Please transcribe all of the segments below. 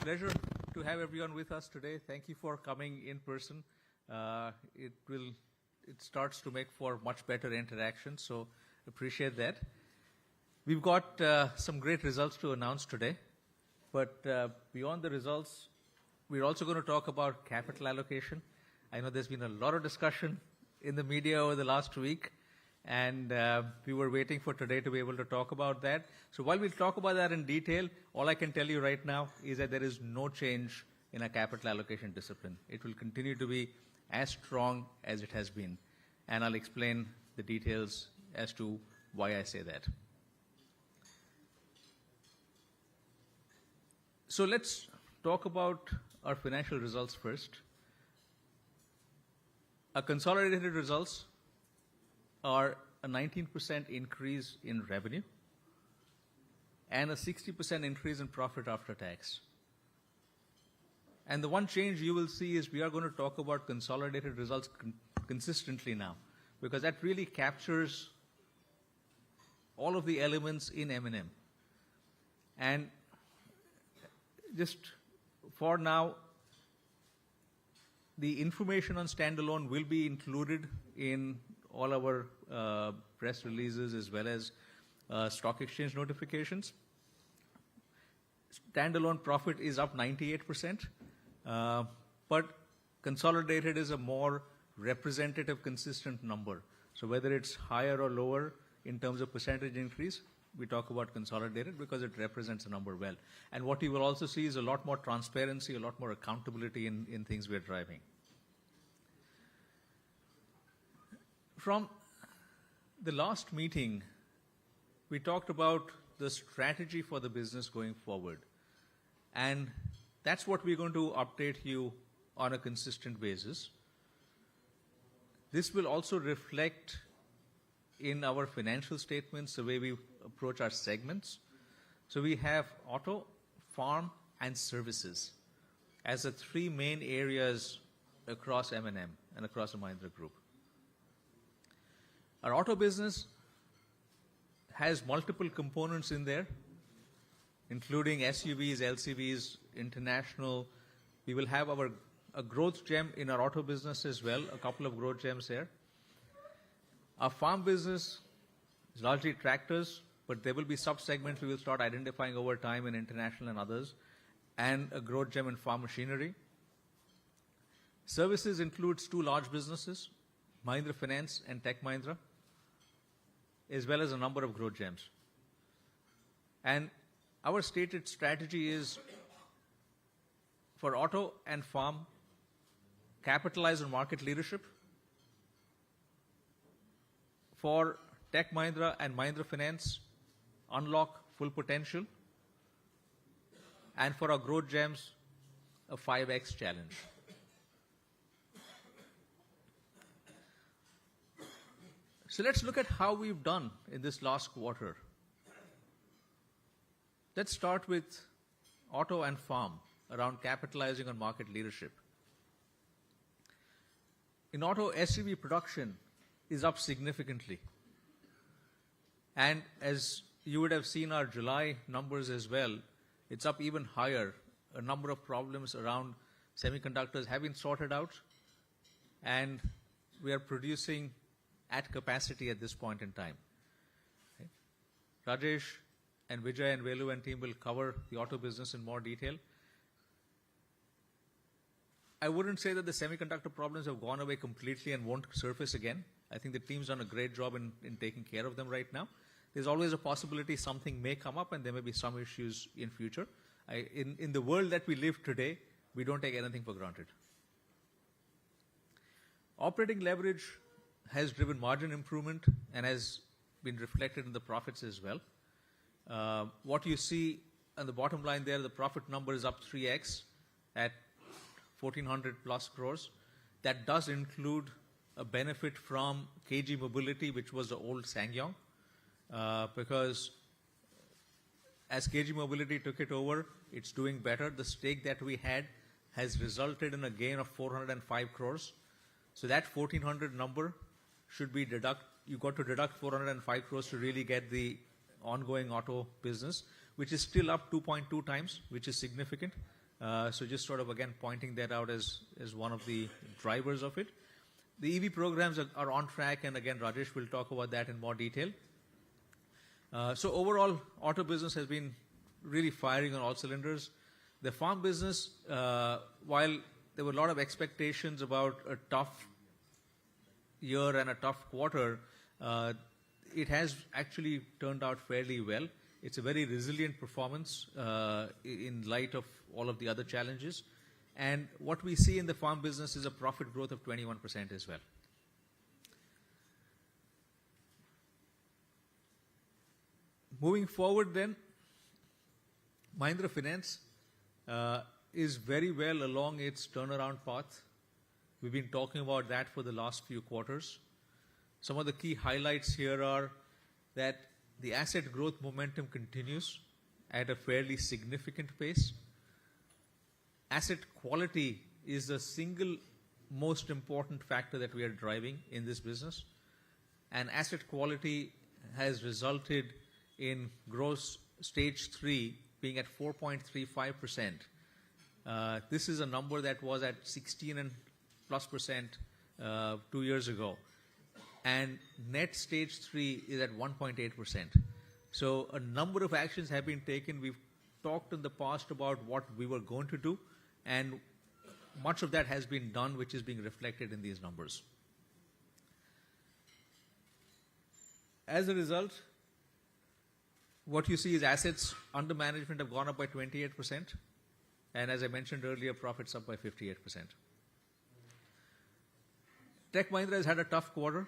pleasure to have everyone with us today. Thank you for coming in person. It starts to make for much better interaction, so appreciate that. We've got some great results to announce today, but beyond the results, we're also going to talk about capital allocation. I know there's been a lot of discussion in the media over the last week, and we were waiting for today to be able to talk about that. So while we'll talk about that in detail, all I can tell you right now is that there is no change in our capital allocation discipline. It will continue to be as strong as it has been, and I'll explain the details as to why I say that. So let's talk about our financial results first. Our consolidated results are a 19% increase in revenue and a 60% increase in profit after tax. And the one change you will see is we are going to talk about consolidated results consistently now, because that really captures all of the elements in M&M. And just for now, the information on standalone will be included in all our press releases as well as stock exchange notifications. Standalone profit is up 98%, but consolidated is a more representative, consistent number. So whether it's higher or lower in terms of percentage increase, we talk about consolidated because it represents a number well. And what you will also see is a lot more transparency, a lot more accountability in things we're driving. From the last meeting, we talked about the strategy for the business going forward. And that's what we're going to update you on a consistent basis. This will also reflect in our financial statements, the way we approach our segments. So we have auto, farm, and services as the three main areas across M&M and across the Mahindra Group. Our auto business has multiple components in there, including SUVs, LCVs, international. We will have a growth gem in our auto business as well, a couple of growth gems there. Our farm business is largely tractors, but there will be sub-segments we will start identifying over time in international and others, and a growth gem in farm machinery. Services includes two large businesses, Mahindra Finance and Tech Mahindra, as well as a number of growth gems. And our stated strategy is for auto and farm, capitalize on market leadership. For Tech Mahindra and Mahindra Finance, unlock full potential. And for our growth gems, a 5x challenge. So let's look at how we've done in this last quarter. Let's start with auto and farm around capitalizing on market leadership. In auto, SUV production is up significantly. And as you would have seen our July numbers as well, it's up even higher. A number of problems around semiconductors have been sorted out, and we are producing at capacity at this point in time. Okay. Rajesh and Vijay and Velu and team will cover the auto business in more detail. I wouldn't say that the semiconductor problems have gone away completely and won't surface again. I think the team's done a great job in taking care of them right now. There's always a possibility something may come up and there may be some issues in future. In the world that we live today, we don't take anything for granted. Operating leverage has driven margin improvement and has been reflected in the profits as well. What you see on the bottom line there, the profit number is up 3x at 1,400 plus crores. That does include a benefit from KG Mobility, which was the old SsangYong, because as KG Mobility took it over, it's doing better. The stake that we had has resulted in a gain of 405 crores. So that 1,400 number should be you got to deduct 405 crores to really get the ongoing auto business, which is still up 2.2 times, which is significant. So just sort of, again, pointing that out as one of the drivers of it. The EV programs are on track, and again, Rajesh will talk about that in more detail. So overall, auto business has been really firing on all cylinders. The farm business, while there were a lot of expectations about a tough year and a tough quarter, it has actually turned out fairly well. It's a very resilient performance in light of all of the other challenges. And what we see in the farm business is a profit growth of 21% as well. Moving forward then, Mahindra Finance is very well along its turnaround path. We've been talking about that for the last few quarters. Some of the key highlights here are that the asset growth momentum continues at a fairly significant pace. Asset quality is the single most important factor that we are driving in this business. And asset quality has resulted in gross stage 3 being at 4.35%. This is a number that was at 16 and plus percent 2 years ago. And net stage 3 is at 1.8%. So a number of actions have been taken. We've talked in the past about what we were going to do, and much of that has been done, which is being reflected in these numbers. As a result, what you see is assets under management have gone up by 28%. And as I mentioned earlier, profits up by 58%. Tech Mahindra has had a tough quarter.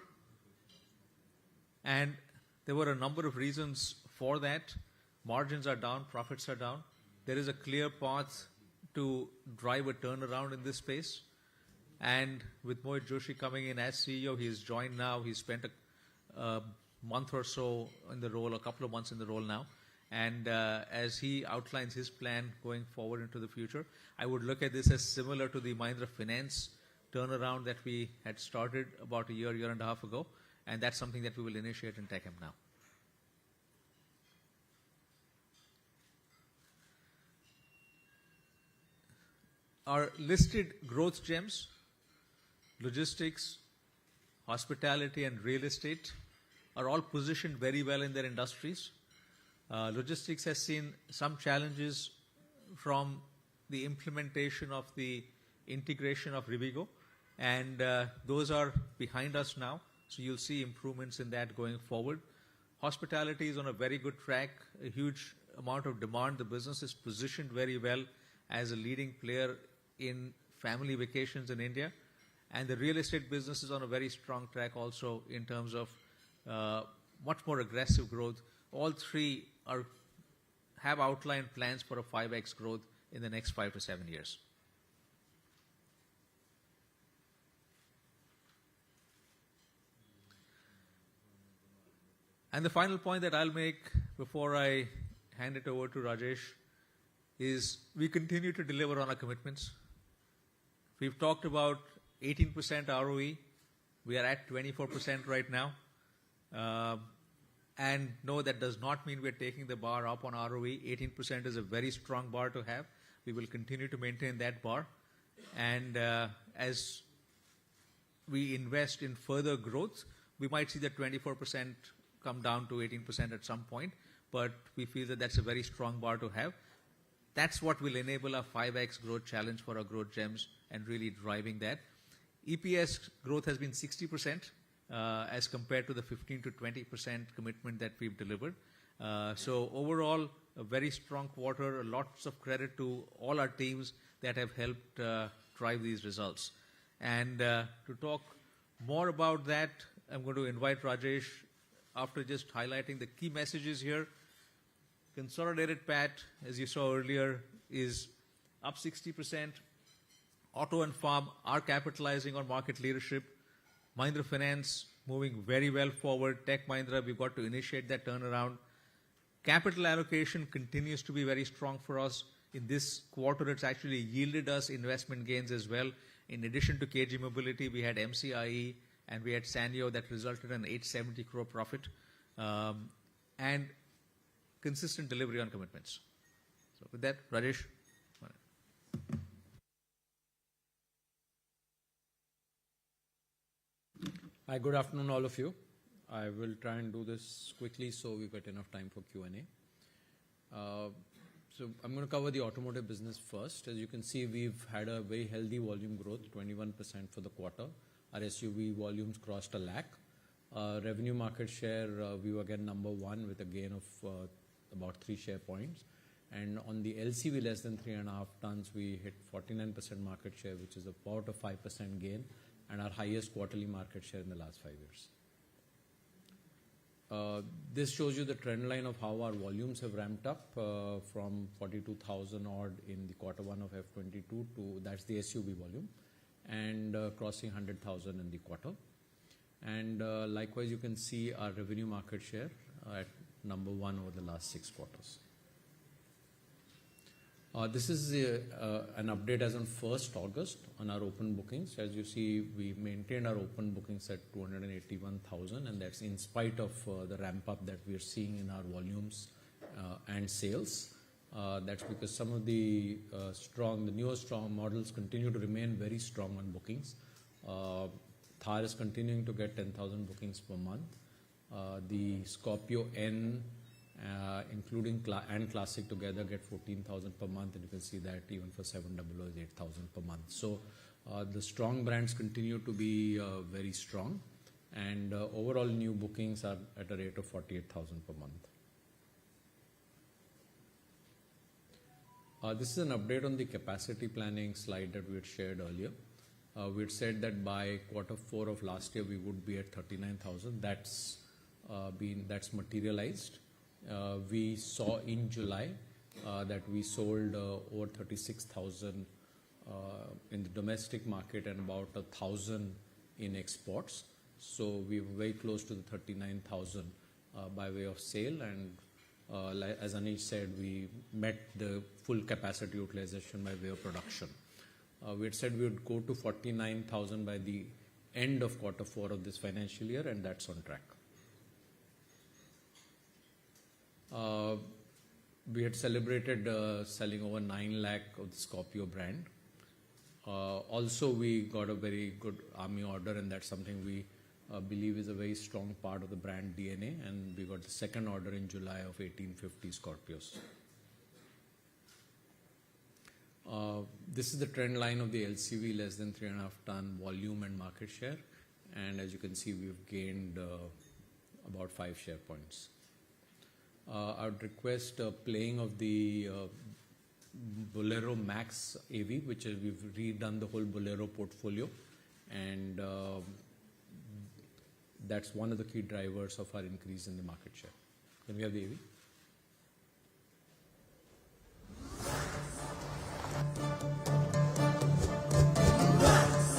And there were a number of reasons for that. Margins are down, profits are down. There is a clear path to drive a turnaround in this space. And with Mohit Joshi coming in as CEO, he's joined now. He's spent a month or so in the role, a couple of months in the role now. And as he outlines his plan going forward into the future, I would look at this as similar to the Mahindra Finance turnaround that we had started about a year and a half ago. And that's something that we will initiate in TechM now. Our listed growth gems, logistics, hospitality, and real estate, are all positioned very well in their industries. Logistics has seen some challenges from the implementation of the integration of Rivigo, and those are behind us now. So you'll see improvements in that going forward. Hospitality is on a very good track, a huge amount of demand. The business is positioned very well as a leading player in family vacations in India. And the real estate business is on a very strong track also in terms of much more aggressive growth. All three have outlined plans for a 5x growth in the next 5 to 7 years. And the final point that I'll make before I hand it over to Rajesh is we continue to deliver on our commitments. We've talked about 18% ROE. We are at 24% right now. And no, that does not mean we're taking the bar up on ROE. 18% is a very strong bar to have. We will continue to maintain that bar. And as we invest in further growth, we might see that 24% come down to 18% at some point, but we feel that that's a very strong bar to have. That's what will enable our 5x growth challenge for our growth gems and really driving that. EPS growth has been 60% as compared to the 15 to 20% commitment that we've delivered. So overall, a very strong quarter. Lots of credit to all our teams that have helped drive these results. And to talk more about that, I'm going to invite Rajesh. After just highlighting the key messages here, Consolidated PAT, as you saw earlier, is up 60%. Auto and farm are capitalizing on market leadership. Mahindra Finance moving very well forward. Tech Mahindra, we've got to initiate that turnaround. Capital allocation continues to be very strong for us. In this quarter, it's actually yielded us investment gains as well. In addition to KG Mobility, we had MCIE and we had Sanyo that resulted in 870 crore profit. And consistent delivery on commitments. So with that, Rajesh. Hi, good afternoon, all of you. I will try and do this quickly so we've got enough time for Q&A. So I'm going to cover the automotive business first. As you can see, we've had a very healthy volume growth, 21% for the quarter. Our SUV volumes crossed a lakh. Revenue market share, we were again number one with a gain of about 3 share points. And on the LCV less than 3.5 tons, we hit 49% market share, which is about a 5% gain, and our highest quarterly market share in the last 5 years. This shows you the trend line of how our volumes have ramped up from 42,000 odd in the quarter one of F22 to, that's the SUV volume, and crossing 100,000 in the quarter. And likewise, you can see our revenue market share at number one over the last 6 quarters. This is an update as on 1st August on our open bookings. As you see, we maintained our open bookings at 281,000, and that's in spite of the ramp up that we are seeing in our volumes and sales. That's because some of the newer strong models continue to remain very strong on bookings. Thar is continuing to get 10,000 bookings per month. The Scorpio N, including and Classic together, get 14,000 per month, and you can see that even for 700 is 8,000 per month. So the strong brands continue to be very strong, and overall new bookings are at a rate of 48,000 per month. This is an update on the capacity planning slide that we had shared earlier. We had said that by quarter 4 of last year we would be at 39,000. That's materialized. We saw in July that we sold over 36,000 in the domestic market and about 1,000 in exports. So we were very close to the 39,000 by way of sale, and as Anish said, we met the full capacity utilization by way of production. We had said we would go to 49,000 by the end of quarter 4 of this financial year, and that's on track. We had celebrated selling over 9 lakh of the Scorpio brand. Also, we got a very good army order, and that's something we believe is a very strong part of the brand DNA, and we got the second order in July of 1850 Scorpios. This is the trend line of the LCV less than 3.5 ton volume and market share, and as you can see, we've gained about 5 share points. I would request playing of the Bolero Max AV, which is we've redone the whole Bolero portfolio, and that's one of the key drivers of our increase in the market share. Can we have the AV?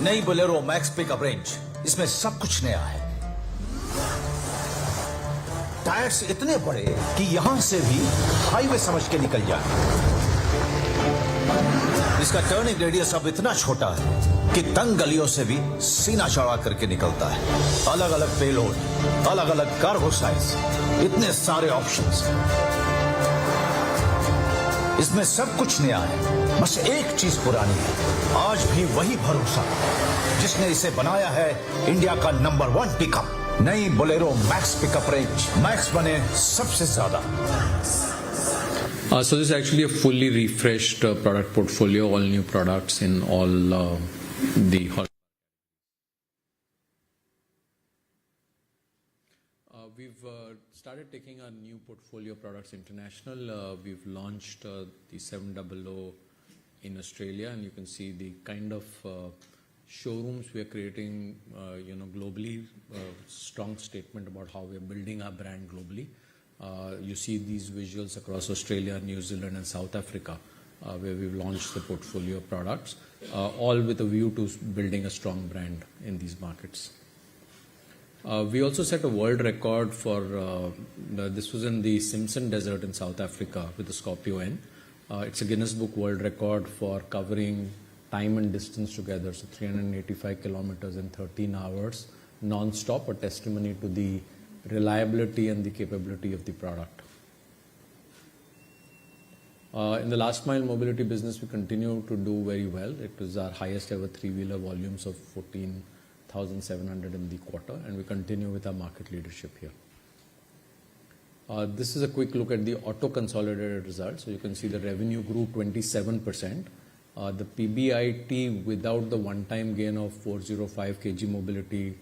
नई Bolero max pickup range, इसमें सब कुछ नया है। Tyres इतने बड़े कि यहां से भी हाईवे समझ के निकल जाए। इसका टर्निंग रेडियस अब इतना छोटा है कि तंग गलियों से भी सीना चौड़ा करके निकलता है। अलग अलग पेलोड, अलग अलग कार्गो साइज, इतने सारे ऑप्शंस, इसमें सब कुछ नया है, बस एक चीज पुरानी है। आज भी वही भरोसा जिसने इसे बनाया है, इंडिया का नंबर 1 पिकअप। नई Bolero max pickup range, max बने सबसे ज्यादा। So this is actually a fully refreshed product portfolio, all new products in all the we've started taking our new portfolio products international. We've launched the 700 in Australia, and you can see the kind of showrooms we are creating, globally. Strong statement about how we are building our brand globally. You see these visuals across Australia, New Zealand, and South Africa, where we've launched the portfolio of products, all with a view to building a strong brand in these markets. We also set a world record for, this was in the Simpson Desert in South Africa with the Scorpio N. It's a Guinness Book World Record for covering time and distance together, so 385 kilometers in 13 hours, non-stop, a testimony to the reliability and the capability of the product. In the last mile mobility business, we continue to do very well. It was our highest ever three-wheeler volumes of 14,700 in the quarter, and we continue with our market leadership here. This is a quick look at the auto consolidated results. So you can see the revenue grew 27%. The PBIT without the one-time gain of 405 kg mobility,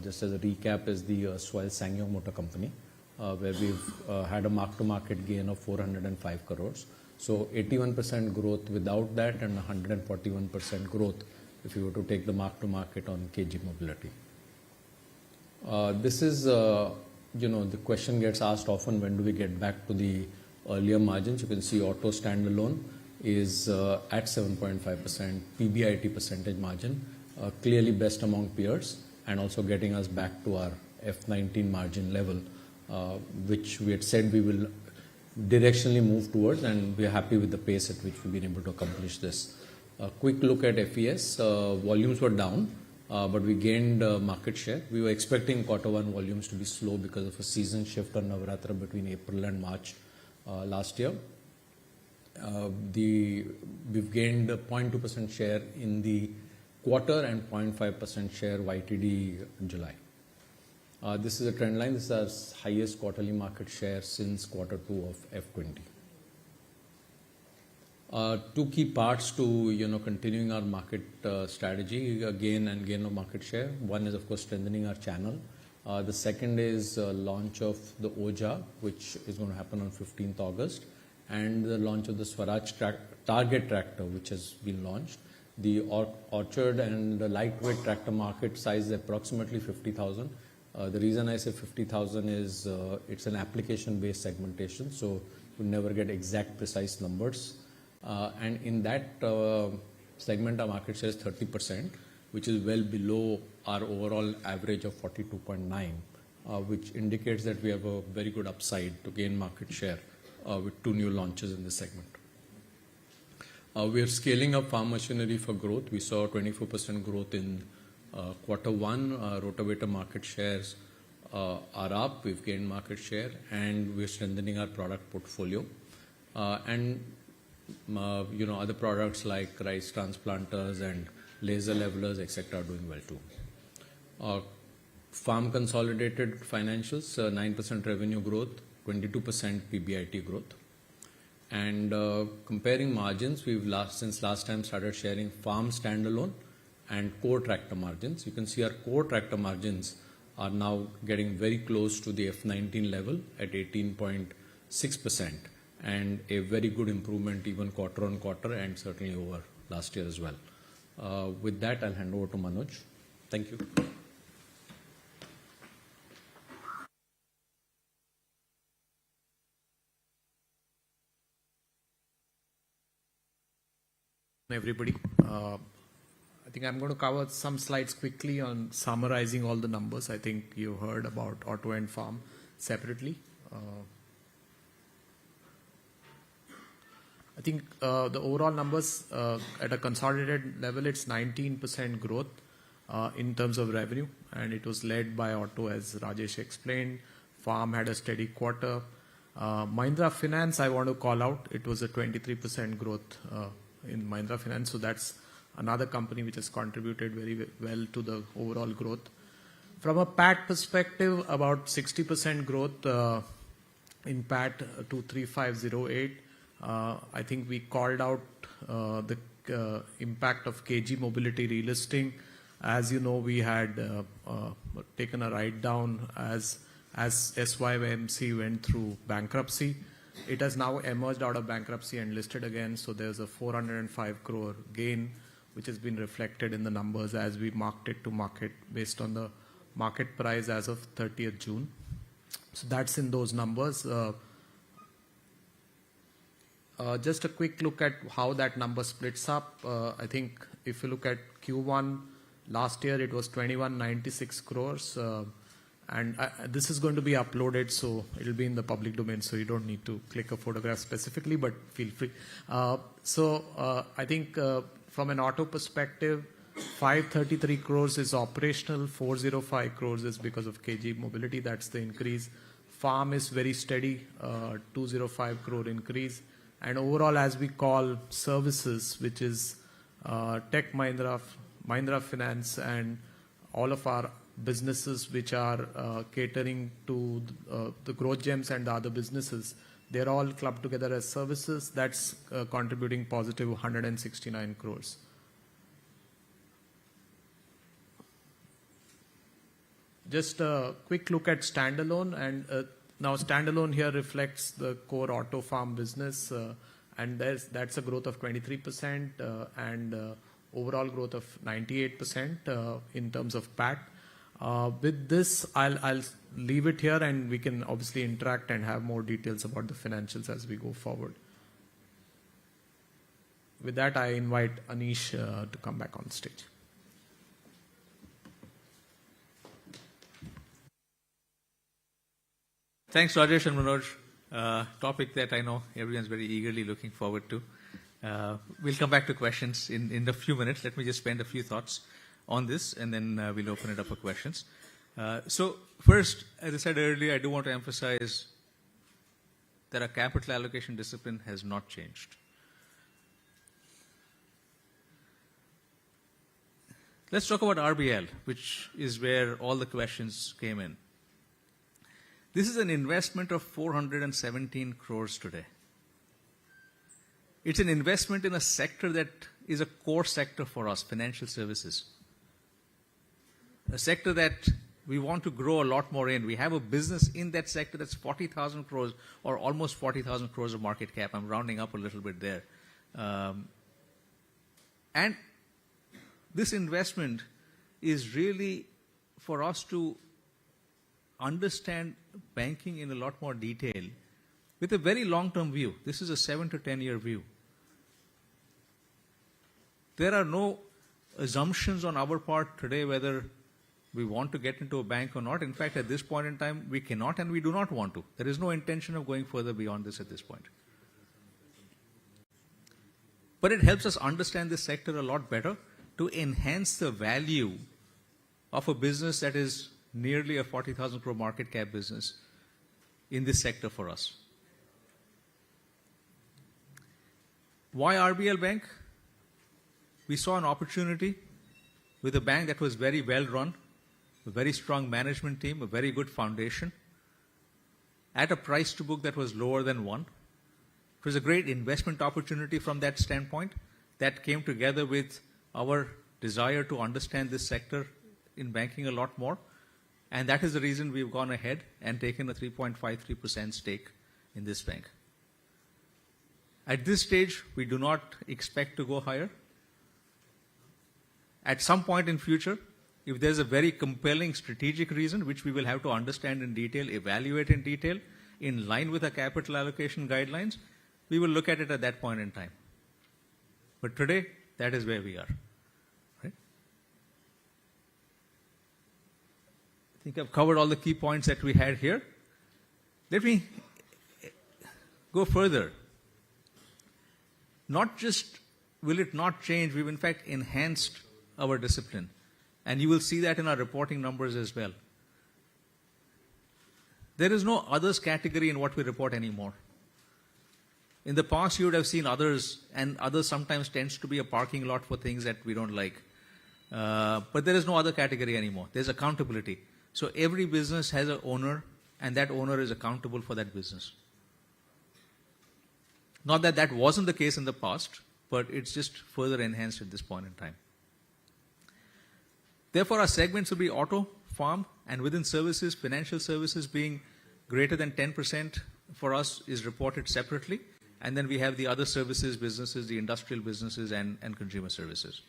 just as a recap, is the Swell Ssangyong Motor Company, where we've had a mark-to-market gain of 405 crores. So 81% growth without that, and 141% growth if you were to take the mark-to-market on KG mobility. This is, the question gets asked often, when do we get back to the earlier margins? You can see auto standalone is at 7.5% PBIT percentage margin, clearly best among peers, and also getting us back to our F19 margin level, which we had said we will directionally move towards, and we are happy with the pace at which we've been able to accomplish this. A quick look at FES. Volumes were down, but we gained market share. We were expecting Q1 volumes to be slow because of a season shift on Navratra between April and March last year. We've gained a 0.2% share in the quarter and 0.5% share YTD July. This is a trend line. This is our highest quarterly market share since Q2 of F20. Two key parts to continuing our market strategy, gain of market share. One is, of course, strengthening our channel. The second is launch of the Oja, which is going to happen on 15th August, and the launch of the Swaraj Target tractor, which has been launched. The Orchard and the lightweight tractor market size is approximately 50,000. The reason I say 50,000 is it's an application-based segmentation, so you never get exact precise numbers. And in that segment, our market share is 30%, which is well below our overall average of 42.9, which indicates that we have a very good upside to gain market share with two new launches in this segment. We are scaling up farm machinery for growth. We saw 24% growth in Q1. Rotavator market shares are up. We've gained market share, and we're strengthening our product portfolio. Other products like rice transplanters and laser levelers, etc., are doing well too. Farm consolidated financials, 9% revenue growth, 22% PBIT growth. And comparing margins, we've since last time started sharing farm standalone and core tractor margins. You can see our core tractor margins are now getting very close to the F19 level at 18.6%, and a very good improvement even quarter on quarter and certainly over last year as well. With that, I'll hand over to Manoj. Thank you. Everybody. I think I'm going to cover some slides quickly on summarizing all the numbers. I think you heard about auto and farm separately. I think the overall numbers at a consolidated level, it's 19% growth in terms of revenue, and it was led by auto, as Rajesh explained. Farm had a steady quarter. Mahindra Finance, I want to call out, it was a 23% growth in Mahindra Finance, so that's another company which has contributed very well to the overall growth. From a PAT perspective, about 60% growth in PAT to 3508. I think we called out the impact of KG Mobility relisting. As you know, we had taken a write down as SYMC went through bankruptcy. It has now emerged out of bankruptcy and listed again, so there's a 405 crore gain which has been reflected in the numbers as we marked it to market based on the market price as of 30th June. So that's in those numbers. Just a quick look at how that number splits up. I think if you look at Q1 last year, it was 2196 crores. And this is going to be uploaded, so it'll be in the public domain, so you don't need to click a photograph specifically, but feel free. I think from an auto perspective, 533 crores is operational, 405 crores is because of KG Mobility, that's the increase. Farm is very steady, 205 crore increase. And overall, as we call services, which is Tech Mahindra, Mahindra Finance, and all of our businesses which are catering to the growth gems and the other businesses, they're all clubbed together as services. That's contributing positive 169 crores. Just a quick look at standalone, and now standalone here reflects the core auto farm business, and that's a growth of 23% and overall growth of 98% in terms of PAT. With this, I'll leave it here, and we can obviously interact and have more details about the financials as we go forward. With that, I invite Anish to come back on stage. Thanks, Rajesh and Manoj. Topic that I know everyone's very eagerly looking forward to. We'll come back to questions in a few minutes. Let me just spend a few thoughts on this, and then we'll open it up for questions. So first, as I said earlier, I do want to emphasize that our capital allocation discipline has not changed. Let's talk about RBL, which is where all the questions came in. This is an investment of 417 crores today. It's an investment in a sector that is a core sector for us, financial services. A sector that we want to grow a lot more in. We have a business in that sector that's 40,000 crores or almost 40,000 crores of market cap. I'm rounding up a little bit there. And this investment is really for us to understand banking in a lot more detail with a very long-term view. This is a 7 to 10 year view. There are no assumptions on our part today whether we want to get into a bank or not. In fact, at this point in time, we cannot and we do not want to. There is no intention of going further beyond this at this point. But it helps us understand this sector a lot better to enhance the value of a business that is nearly a 40,000 crore market cap business in this sector for us. Why RBL Bank? We saw an opportunity with a bank that was very well run, a very strong management team, a very good foundation, at a price to book that was lower than 1. It was a great investment opportunity from that standpoint that came together with our desire to understand this sector in banking a lot more. And that is the reason we've gone ahead and taken a 3.53% stake in this bank. At this stage, we do not expect to go higher. At some point in future, if there's a very compelling strategic reason, which we will have to understand in detail, evaluate in detail, in line with our capital allocation guidelines, we will look at it at that point in time. But today, that is where we are. Right? I think I've covered all the key points that we had here. Let me go further. Not just will it not change, we've in fact enhanced our discipline. And you will see that in our reporting numbers as well. There is no others category in what we report anymore. In the past, you would have seen others, and others sometimes tends to be a parking lot for things that we don't like. But there is no other category anymore. There's accountability. So every business has an owner, and that owner is accountable for that business. Not that that wasn't the case in the past, but it's just further enhanced at this point in time. Therefore, our segments will be auto, farm, and within services, financial services being greater than 10% for us is reported separately. And then we have the other services businesses, the industrial businesses, and consumer services.